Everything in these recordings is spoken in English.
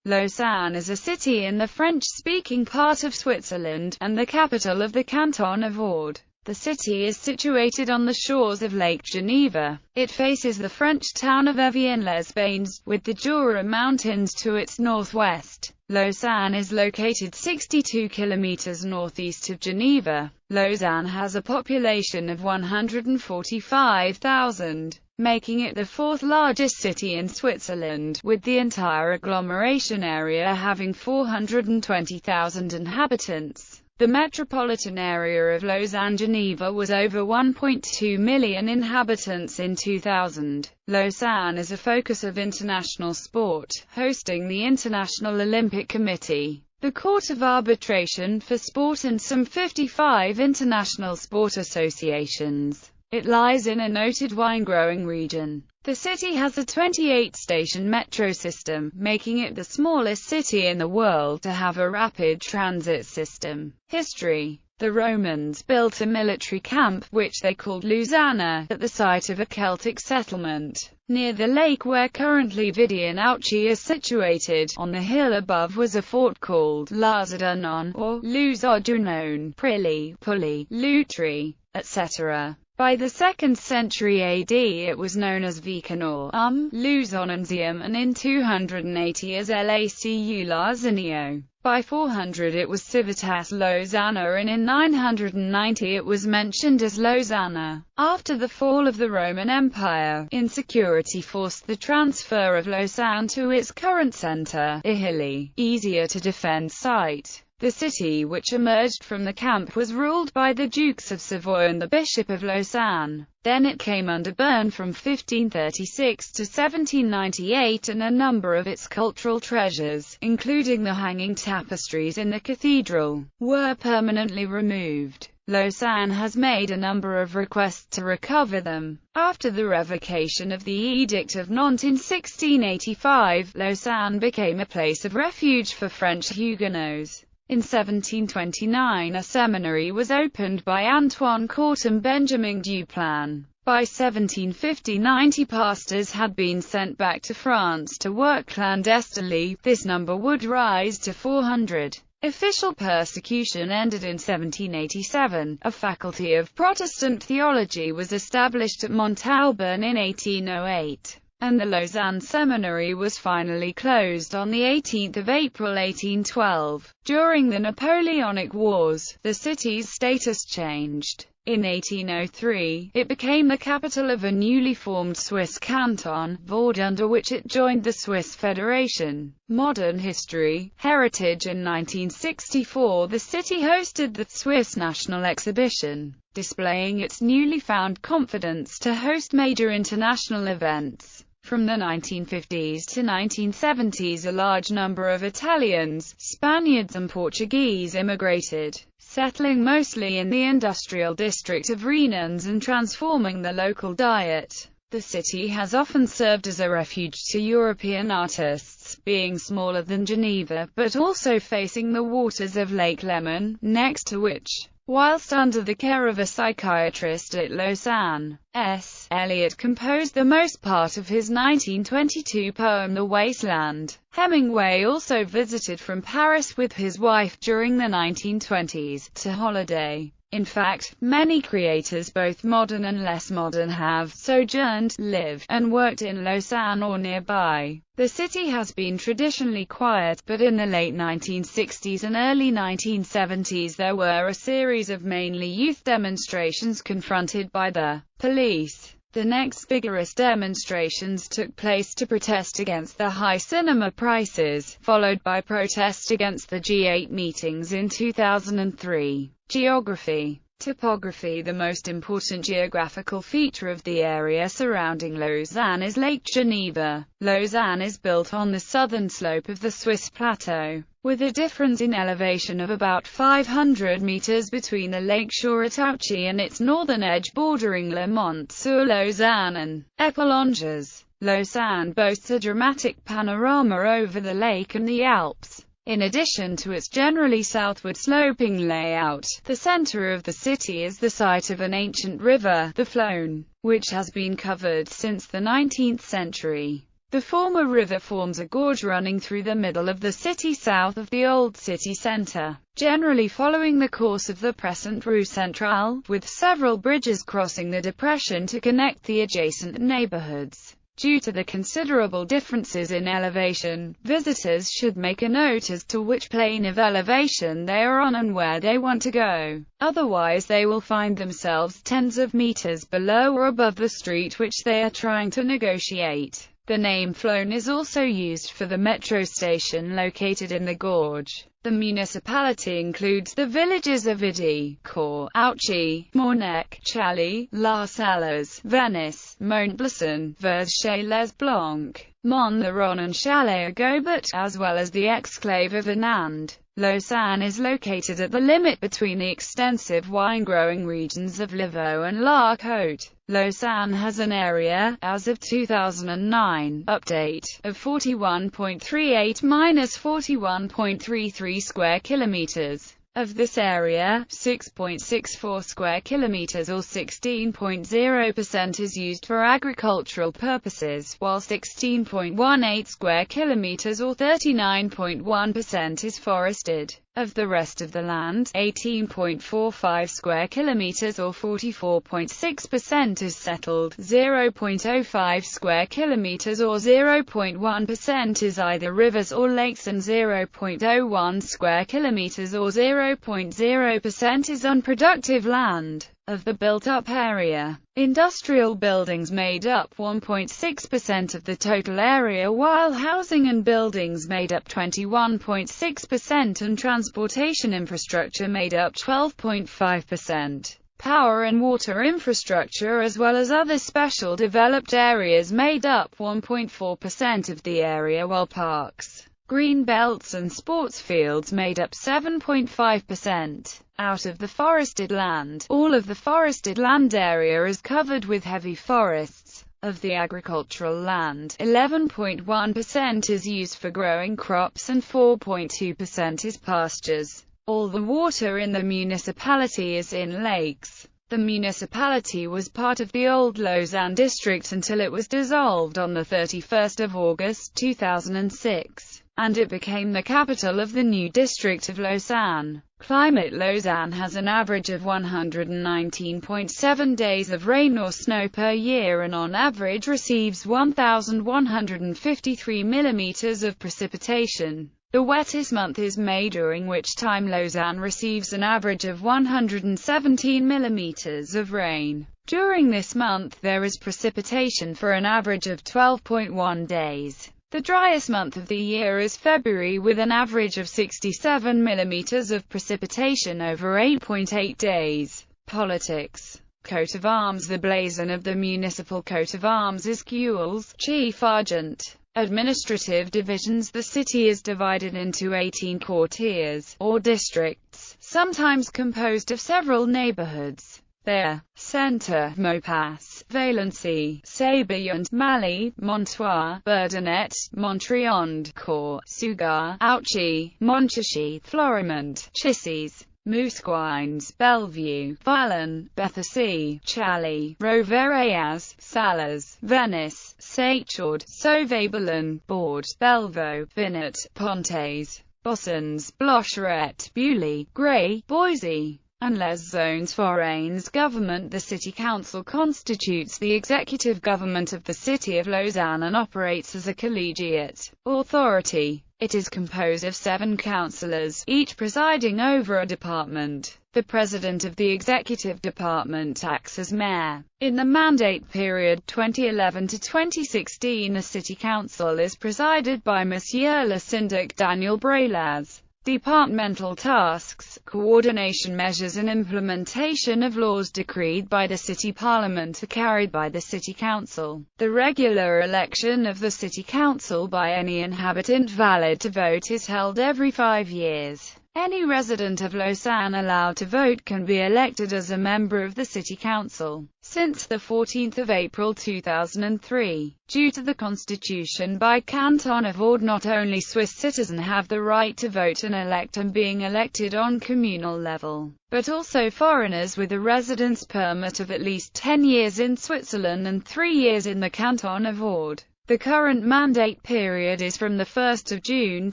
Lausanne is a city in the French-speaking part of Switzerland, and the capital of the canton of Vaud. The city is situated on the shores of Lake Geneva. It faces the French town of Evian-les-Bains, with the Jura Mountains to its northwest. Lausanne is located 62 kilometers northeast of Geneva. Lausanne has a population of 145,000, making it the fourth largest city in Switzerland, with the entire agglomeration area having 420,000 inhabitants. The metropolitan area of Lausanne-Geneva was over 1.2 million inhabitants in 2000. Lausanne is a focus of international sport, hosting the International Olympic Committee, the Court of Arbitration for Sport and some 55 international sport associations. It lies in a noted wine-growing region. The city has a 28-station metro system, making it the smallest city in the world to have a rapid transit system. History: the Romans built a military camp, which they called Lausanne, at the site of a Celtic settlement near the lake where currently Vidianouchi is situated. On the hill above was a fort called Lausadunon, or Lusodunon, Prilly, Pulley, Lutri, etc. By the 2nd century AD it was known as Vicanor, Lusonensium, and in 280 as Lacu Lausanio. By 400 it was Civitas Lausanna, and in 990 it was mentioned as Lausanne. After the fall of the Roman Empire, insecurity forced the transfer of Lausanne to its current centre, a hilly, easier to defend site. The city, which emerged from the camp, was ruled by the Dukes of Savoy and the Bishop of Lausanne. Then it came under Bern from 1536 to 1798, and a number of its cultural treasures, including the hanging tapestries in the cathedral, were permanently removed. Lausanne has made a number of requests to recover them. After the revocation of the Edict of Nantes in 1685, Lausanne became a place of refuge for French Huguenots. In 1729 a seminary was opened by Antoine Court and Benjamin Duplan. By 1750 90 pastors had been sent back to France to work clandestinely. This number would rise to 400. Official persecution ended in 1787. A faculty of Protestant theology was established at Montauban in 1808. And the Lausanne Seminary was finally closed on 18 April 1812. During the Napoleonic Wars, the city's status changed. In 1803, it became the capital of a newly formed Swiss canton, Vaud, under which it joined the Swiss Federation. Modern history, heritage. In 1964 the city hosted the Swiss National Exhibition, displaying its newly found confidence to host major international events. From the 1950s to 1970s a large number of Italians, Spaniards and Portuguese immigrated, settling mostly in the industrial district of Rennes and transforming the local diet. The city has often served as a refuge to European artists, being smaller than Geneva, but also facing the waters of Lake Léman, next to which, whilst under the care of a psychiatrist at Lausanne, S. Eliot composed the most part of his 1922 poem The Wasteland. Hemingway also visited from Paris with his wife during the 1920s, to holiday. In fact, many creators, both modern and less modern, have sojourned, lived, and worked in Lausanne or nearby. The city has been traditionally quiet, but in the late 1960s and early 1970s there were a series of mainly youth demonstrations confronted by the police. The next vigorous demonstrations took place to protest against the high cinema prices, followed by protest against the G8 meetings in 2003. Geography. Topography. The most important geographical feature of the area surrounding Lausanne is Lake Geneva. Lausanne is built on the southern slope of the Swiss plateau, with a difference in elevation of about 500 meters between the lakeshore at Ouchy and its northern edge bordering Le Mont-sur-Lausanne and Épalinges. Lausanne boasts a dramatic panorama over the lake and the Alps. In addition to its generally southward sloping layout, the center of the city is the site of an ancient river, the Flone, which has been covered since the 19th century. The former river forms a gorge running through the middle of the city south of the old city centre, generally following the course of the present Rue Centrale, with several bridges crossing the depression to connect the adjacent neighborhoods. Due to the considerable differences in elevation, visitors should make a note as to which plane of elevation they are on and where they want to go. Otherwise they will find themselves tens of meters below or above the street which they are trying to negotiate. The name Flone is also used for the metro station located in the gorge. The municipality includes the villages of Idi, Cor, Ouchy, Mornec, Chaly, La Salles, Venice, Montblasson, Verges les Blancs, Mont-le-Ron and Chalais-Gobert, as well as the exclave of Anand. Lausanne is located at the limit between the extensive wine-growing regions of Lavaux and La Côte. Lausanne has an area, as of 2009 update, of 41.38-41.33 square kilometers. Of this area, 6.64 square kilometers or 16.0% is used for agricultural purposes, while 16.18 square kilometers or 39.1% is forested. Of the rest of the land, 18.45 square kilometers or 44.6% is settled, 0.05 square kilometers or 0.1% is either rivers or lakes, and 0.01 square kilometers or 0.0% is unproductive land. Of the built-up area, industrial buildings made up 1.6% of the total area, while housing and buildings made up 21.6% and transportation infrastructure made up 12.5%. Power and water infrastructure as well as other special developed areas made up 1.4% of the area, while parks, green belts and sports fields made up 7.5%. Out of the forested land, all of the forested land area is covered with heavy forests. Of the agricultural land, 11.1% is used for growing crops and 4.2% is pastures. All the water in the municipality is in lakes. The municipality was part of the old Lausanne district until it was dissolved on the 31st of August 2006, and it became the capital of the new district of Lausanne. Climate: Lausanne has an average of 119.7 days of rain or snow per year and on average receives 1,153 millimeters of precipitation. The wettest month is May, during which time Lausanne receives an average of 117 millimeters of rain. During this month there is precipitation for an average of 12.1 days. The driest month of the year is February with an average of 67 millimeters of precipitation over 8.8 days. Politics. Coat of arms: the blazon of the municipal coat of arms is gules, chief argent. Administrative divisions: the city is divided into 18 quartiers, or districts, sometimes composed of several neighborhoods. They are Centre, Maupas, Valency, Sabillant, Mali, Montoire, Bourdonnais, Montriond, Cor, Sugar, Ouchy, Monchachy, Florimont, Chissies, Mousquines, Bellevue, Violon, Bethassy, Chaly, Rovere-Ayaz, Salles, Venice, Saint-Chaude, Sauvé-Boulogne, Bourg, Bellevaux, Vinet, Pontes, Bossons, Blocheret, Beaulieu, Grey, Boise, and les zones foraines. Government: the city council constitutes the executive government of the city of Lausanne and operates as a collegiate authority. It is composed of 7 councillors, each presiding over a department. The president of the executive department acts as mayor. In the mandate period 2011 to 2016, the city council is presided by Monsieur le Syndic Daniel Brelaz. Departmental tasks: coordination measures and implementation of laws decreed by the city parliament are carried by the city council. The regular election of the city council by any inhabitant valid to vote is held every 5 years. Any resident of Lausanne allowed to vote can be elected as a member of the city council. Since the 14th of April 2003, due to the constitution by Canton of Vaud, not only Swiss citizens have the right to vote and elect and being elected on communal level, but also foreigners with a residence permit of at least 10 years in Switzerland and 3 years in the Canton of Vaud. The current mandate period is from the 1st of June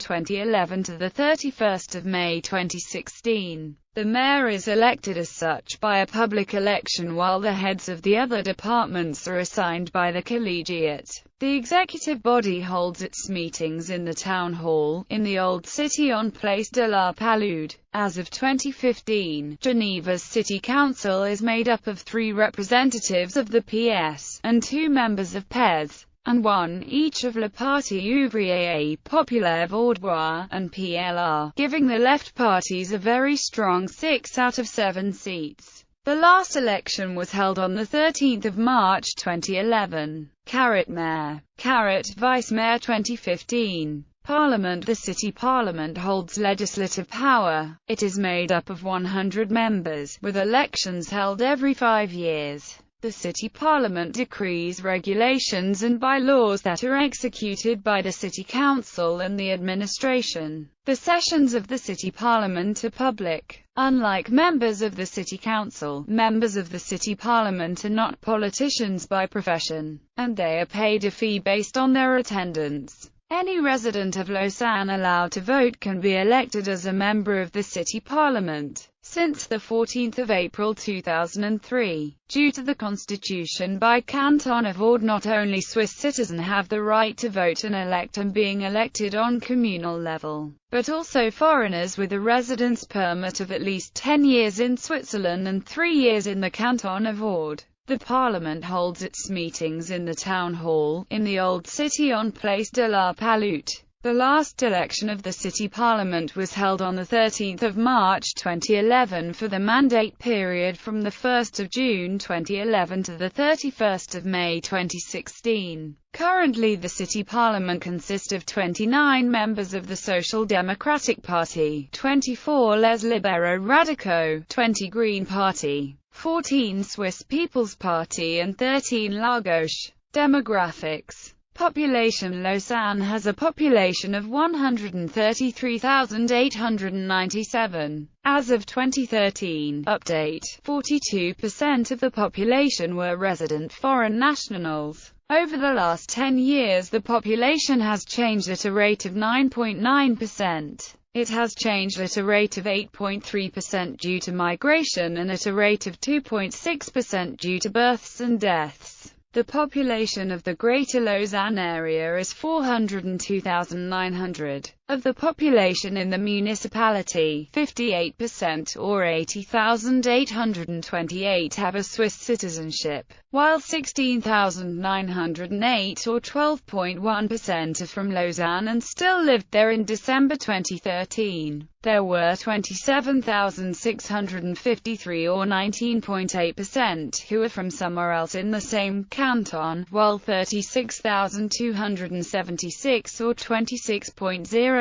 2011 to the 31st of May 2016. The mayor is elected as such by a public election, while the heads of the other departments are assigned by the collegiate. The executive body holds its meetings in the town hall, in the Old City on Place de la Palude. As of 2015, Geneva's city council is made up of 3 representatives of the PS, and 2 members of PES, and 1 each of Le Parti Ouvrier Populaire Vaudois, and PLR, giving the left parties a very strong 6 out of 7 seats. The last election was held on 13 March 2011. Mayor. Vice Mayor 2015. Parliament. The city parliament holds legislative power. It is made up of 100 members, with elections held every 5 years. The city parliament decrees regulations and bylaws that are executed by the city council and the administration. The sessions of the city parliament are public. Unlike members of the city council, members of the city parliament are not politicians by profession, and they are paid a fee based on their attendance. Any resident of Lausanne allowed to vote can be elected as a member of the city parliament. Since 14 April 2003, due to the constitution by Canton of Vaud, not only Swiss citizens have the right to vote and elect and being elected on communal level, but also foreigners with a residence permit of at least 10 years in Switzerland and 3 years in the Canton of Vaud. The Parliament holds its meetings in the Town Hall, in the Old City on Place de la Palude. The last election of the City Parliament was held on 13 March 2011 for the mandate period from 1 June 2011 to 31 May 2016. Currently the City Parliament consists of 29 members of the Social Democratic Party, 24 Les Libéraux Radicaux, 20 Green Party, 14 Swiss People's Party and 13 La Gauche. Demographics. Population. Lausanne has a population of 133,897. As of 2013 update, 42% of the population were resident foreign nationals. Over the last 10 years the population has changed at a rate of 9.9%. It has changed at a rate of 8.3% due to migration and at a rate of 2.6% due to births and deaths. The population of the Greater Lausanne area is 402,900. Of the population in the municipality, 58% or 80,828 have a Swiss citizenship, while 16,908 or 12.1% are from Lausanne and still lived there in December 2013. There were 27,653 or 19.8% who are from somewhere else in the same canton, while 36,276 or 26.0%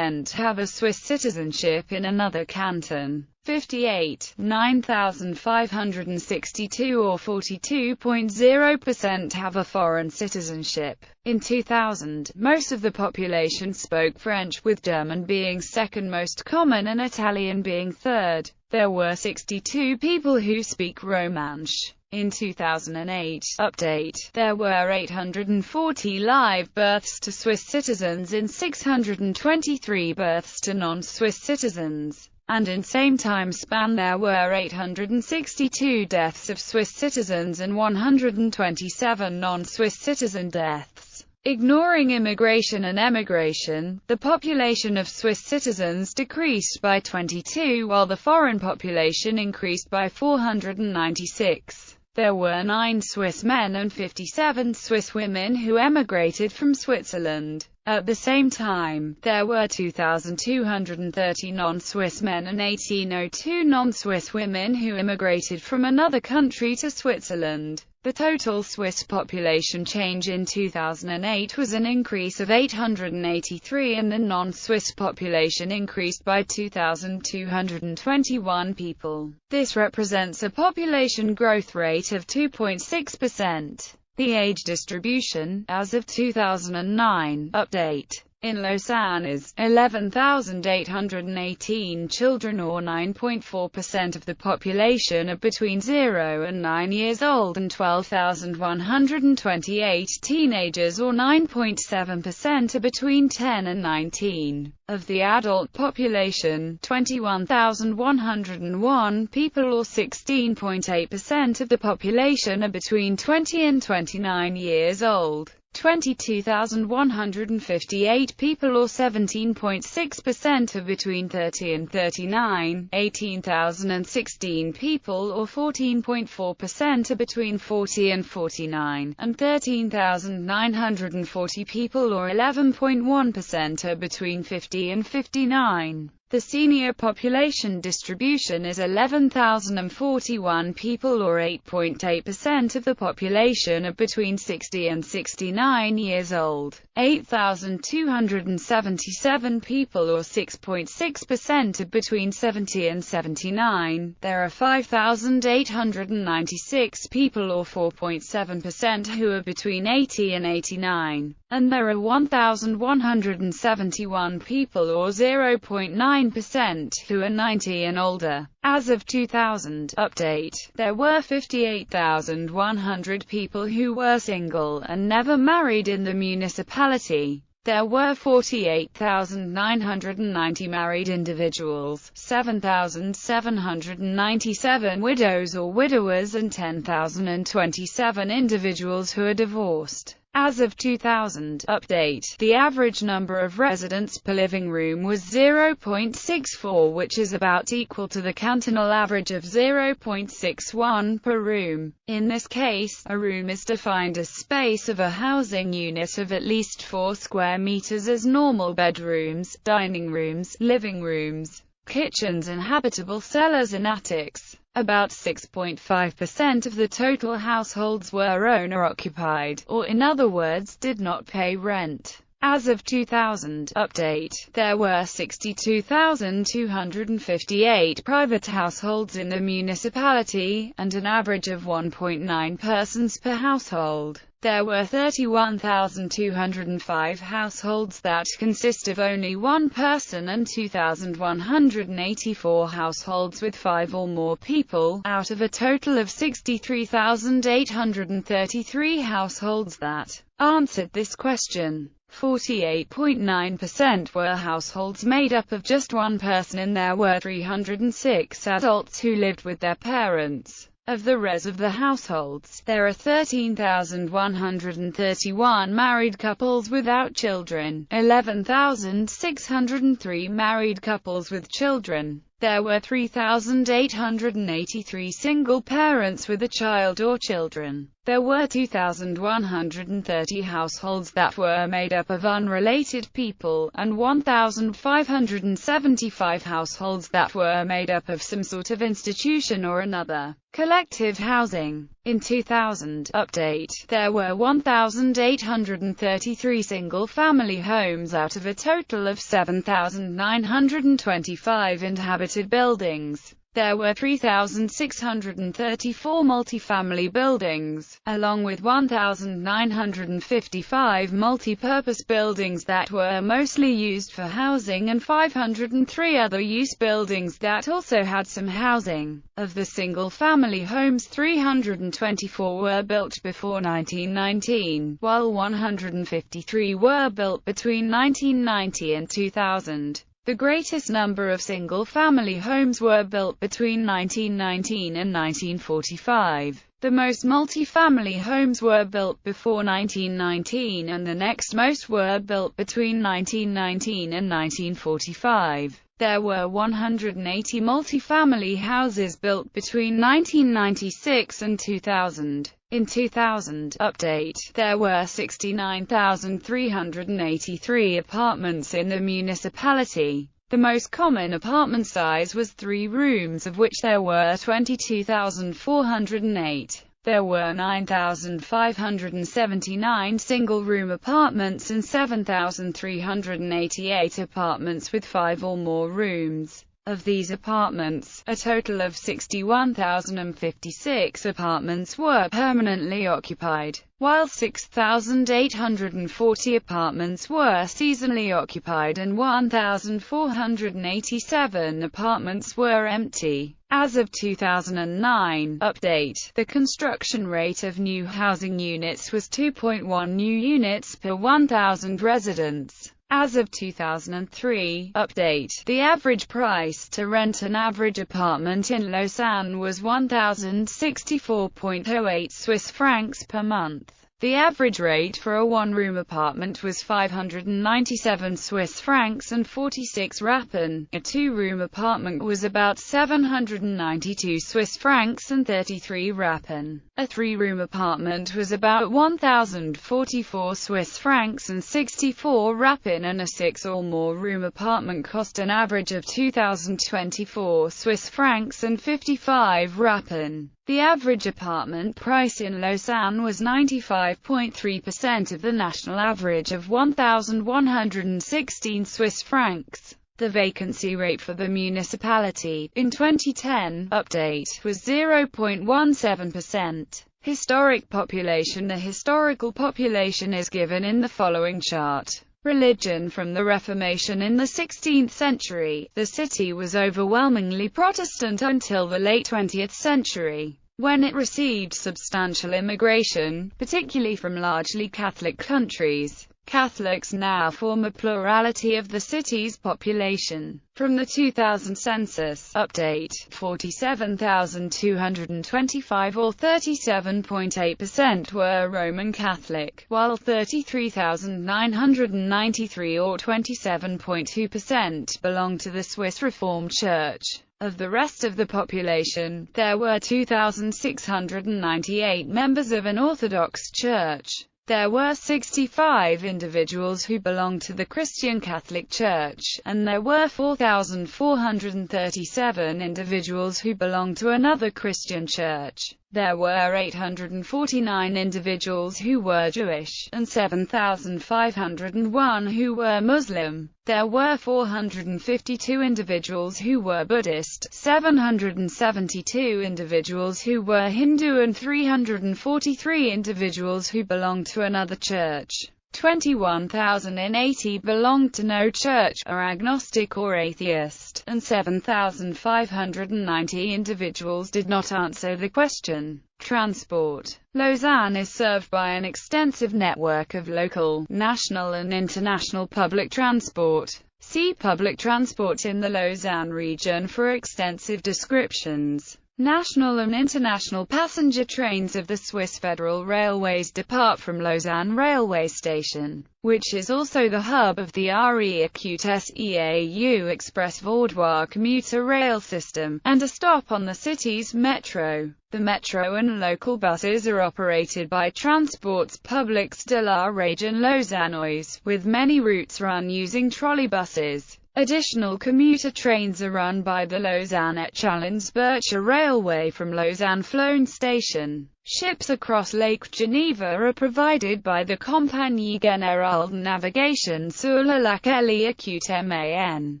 have a Swiss citizenship in another canton. 9,562 or 42.0% have a foreign citizenship. In 2000, most of the population spoke French, with German being second most common and Italian being third. There were 62 people who speak Romansh. In 2008 update, there were 840 live births to Swiss citizens and 623 births to non-Swiss citizens. And in same time span there were 862 deaths of Swiss citizens and 127 non-Swiss citizen deaths. Ignoring immigration and emigration, the population of Swiss citizens decreased by 22 while the foreign population increased by 496. There were 9 Swiss men and 57 Swiss women who emigrated from Switzerland. At the same time, there were 2,230 non-Swiss men and 1,802 non-Swiss women who immigrated from another country to Switzerland. The total Swiss population change in 2008 was an increase of 883 and the non-Swiss population increased by 2,221 people. This represents a population growth rate of 2.6%. The age distribution, as of 2009 update, in Lausanne is 11,818 children, or 9.4% of the population are between 0 and 9 years old, and 12,128 teenagers, or 9.7%, are between 10 and 19. Of the adult population, 21,101 people, or 16.8% of the population, are between 20 and 29 years old. 22,158 people, or 17.6%, are between 30 and 39, 18,016 people, or 14.4%, are between 40 and 49, and 13,940 people, or 11.1%, are between 50 and 59. The senior population distribution is 11,041 people, or 8.8% of the population, are between 60 and 69 years old. 8,277 people, or 6.6%, are between 70 and 79. There are 5,896 people, or 4.7%, who are between 80 and 89. And there are 1,171 people, or 0.9%, who are 90 and older. As of 2000 update, there were 58,100 people who were single and never married in the municipality. There were 48,990 married individuals, 7,797 widows or widowers, and 10,027 individuals who are divorced. As of 2000 update, the average number of residents per living room was 0.64, which is about equal to the cantonal average of 0.61 per room. In this case, a room is defined as space of a housing unit of at least 4 square meters as normal bedrooms, dining rooms, living rooms, kitchens, and habitable cellars and attics. About 6.5% of the total households were owner-occupied, or in other words, did not pay rent. As of 2000 update, there were 62,258 private households in the municipality, and an average of 1.9 persons per household. There were 31,205 households that consist of only one person, and 2,184 households with 5 or more people, out of a total of 63,833 households that answered this question. 48.9% were households made up of just one person, and there were 306 adults who lived with their parents. Of the rest of the households, there are 13,131 married couples without children, 11,603 married couples with children. There were 3,883 single parents with a child or children. There were 2,130 households that were made up of unrelated people, and 1,575 households that were made up of some sort of institution or another. Collective housing. In 2000 update, there were 1,833 single-family homes out of a total of 7,925 inhabited buildings. There were 3,634 multifamily buildings, along with 1,955 multi-purpose buildings that were mostly used for housing, and 503 other use buildings that also had some housing. Of the single-family homes, 324 were built before 1919, while 153 were built between 1990 and 2000. The greatest number of single-family homes were built between 1919 and 1945. The most multi-family homes were built before 1919, and the next most were built between 1919 and 1945. There were 180 multi-family houses built between 1996 and 2000. In 2000 update, there were 69,383 apartments in the municipality. The most common apartment size was 3 rooms, of which there were 22,408. There were 9,579 single-room apartments and 7,388 apartments with 5 or more rooms. Of these apartments, a total of 61,056 apartments were permanently occupied, while 6,840 apartments were seasonally occupied and 1,487 apartments were empty. As of 2009 update, the construction rate of new housing units was 2.1 new units per 1,000 residents. As of 2003 update, the average price to rent an average apartment in Lausanne was 1,064.08 Swiss francs per month. The average rate for a one-room apartment was 597 Swiss francs and 46 Rappen. A two-room apartment was about 792 Swiss francs and 33 Rappen. A three-room apartment was about 1,044 Swiss francs and 64 Rappen, and a six or more room apartment cost an average of 2,024 Swiss francs and 55 Rappen. The average apartment price in Lausanne was 95.3% of the national average of 1,116 Swiss francs. The vacancy rate for the municipality, in 2010 update, was 0.17%. Historic population. The historical population is given in the following chart. Religion. From the Reformation in the 16th century, the city was overwhelmingly Protestant until the late 20th century, when it received substantial immigration, particularly from largely Catholic countries. Catholics now form a plurality of the city's population. From the 2000 census update, 47,225 or 37.8% were Roman Catholic, while 33,993 or 27.2% belonged to the Swiss Reformed Church. Of the rest of the population, there were 2,698 members of an Orthodox Church. There were 65 individuals who belonged to the Christian Catholic Church, and there were 4,437 individuals who belonged to another Christian church. There were 849 individuals who were Jewish, and 7,501 who were Muslim. There were 452 individuals who were Buddhist, 772 individuals who were Hindu, and 343 individuals who belonged to another church. 21,080 belonged to no church, are agnostic or atheist, and 7,590 individuals did not answer the question. Transport. Lausanne is served by an extensive network of local, national and international public transport. See public transport in the Lausanne region for extensive descriptions. National and international passenger trains of the Swiss Federal Railways depart from Lausanne Railway Station, which is also the hub of the RE-Acute-SEAU Express Vaudois commuter rail system, and a stop on the city's metro. The metro and local buses are operated by Transports Publics de la Région Lausannoise, with many routes run using trolleybuses. Additional commuter trains are run by the Lausanne-Challens-Bircher Railway from Lausanne-Flon Station. Ships across Lake Geneva are provided by the Compagnie Générale de Navigation sur le Lac (LE-Acute-MAN).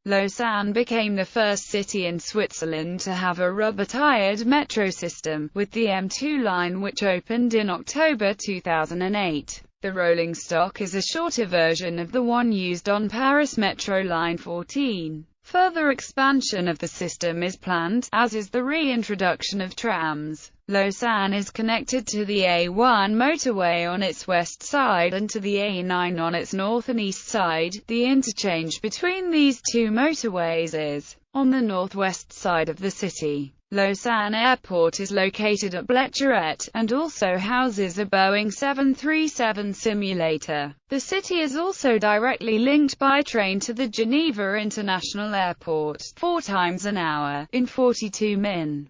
Lausanne became the first city in Switzerland to have a rubber-tired metro system, with the M2 line, which opened in October 2008. The rolling stock is a shorter version of the one used on Paris Metro Line 14. Further expansion of the system is planned, as is the reintroduction of trams. Lausanne is connected to the A1 motorway on its west side and to the A9 on its north and east side. The interchange between these two motorways is on the northwest side of the city. Lausanne Airport is located at Bletcherette, and also houses a Boeing 737 simulator. The city is also directly linked by train to the Geneva International Airport, 4 times an hour, in 42 min.